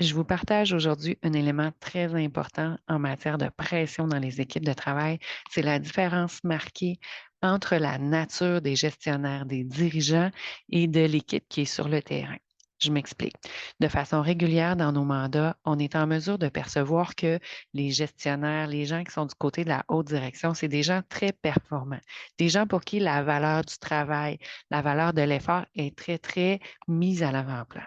Je vous partage aujourd'hui un élément très important en matière de pression dans les équipes de travail. C'est la différence marquée entre la nature des gestionnaires, des dirigeants et de l'équipe qui est sur le terrain. Je m'explique. De façon régulière dans nos mandats, on est en mesure de percevoir que les gestionnaires, les gens qui sont du côté de la haute direction, c'est des gens très performants, des gens pour qui la valeur du travail, la valeur de l'effort est très, très mise à l'avant-plan.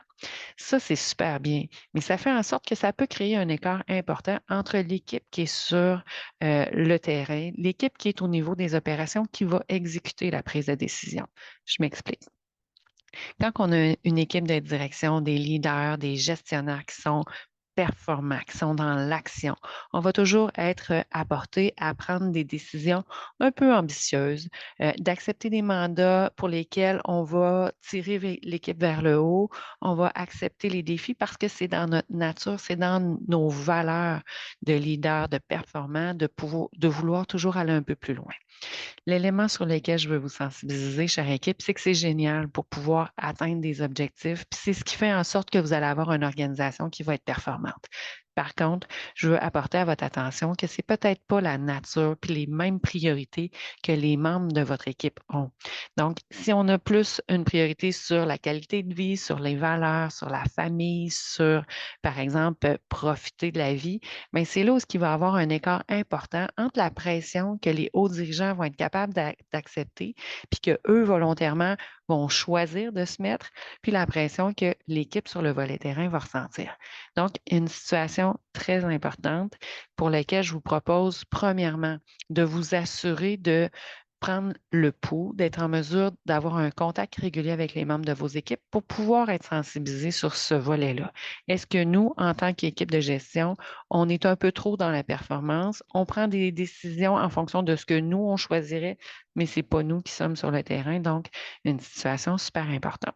Ça, c'est super bien, mais ça fait en sorte que ça peut créer un écart important entre l'équipe qui est sur le terrain, l'équipe qui est au niveau des opérations qui va exécuter la prise de décision. Je m'explique. Quand on a une équipe de direction, des leaders, des gestionnaires qui sont performants, qui sont dans l'action, on va toujours être apporté à prendre des décisions un peu ambitieuses, d'accepter des mandats pour lesquels on va tirer l'équipe vers le haut, on va accepter les défis parce que c'est dans notre nature, c'est dans nos valeurs de leader, de performant, de vouloir toujours aller un peu plus loin. L'élément sur lequel je veux vous sensibiliser, chère équipe, c'est que c'est génial pour pouvoir atteindre des objectifs. Puis c'est ce qui fait en sorte que vous allez avoir une organisation qui va être performante. Par contre, je veux apporter à votre attention que c'est peut-être pas la nature puis les mêmes priorités que les membres de votre équipe ont. Donc, si on a plus une priorité sur la qualité de vie, sur les valeurs, sur la famille, sur, par exemple, profiter de la vie, mais c'est là où il va y avoir un écart important entre la pression que les hauts dirigeants vont être capables d'accepter, puis qu'eux, volontairement, vont choisir de se mettre, puis la pression que l'équipe sur le volet terrain va ressentir. Donc, une situation très importante pour laquelle je vous propose, premièrement, de vous assurer de prendre le pouls, d'être en mesure d'avoir un contact régulier avec les membres de vos équipes pour pouvoir être sensibilisés sur ce volet-là. Est-ce que nous, en tant qu'équipe de gestion, on est un peu trop dans la performance? On prend des décisions en fonction de ce que nous, on choisirait, mais ce n'est pas nous qui sommes sur le terrain. Donc, une situation super importante.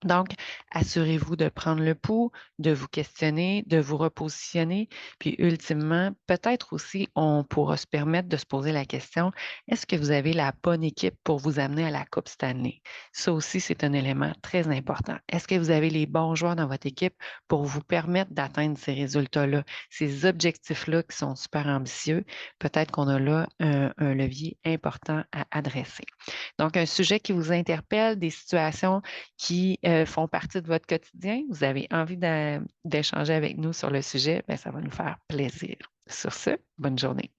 Donc, assurez-vous de prendre le pouls, de vous questionner, de vous repositionner, puis ultimement, peut-être aussi, on pourra se permettre de se poser la question, est-ce que vous avez la bonne équipe pour vous amener à la Coupe Stanley? Ça aussi, c'est un élément très important. Est-ce que vous avez les bons joueurs dans votre équipe pour vous permettre d'atteindre ces résultats-là, ces objectifs-là qui sont super ambitieux? Peut-être qu'on a là un levier important à adresser. Donc, un sujet qui vous interpelle, des situations qui font partie de votre quotidien, vous avez envie d'échanger avec nous sur le sujet, bien, ça va nous faire plaisir. Sur ce, bonne journée.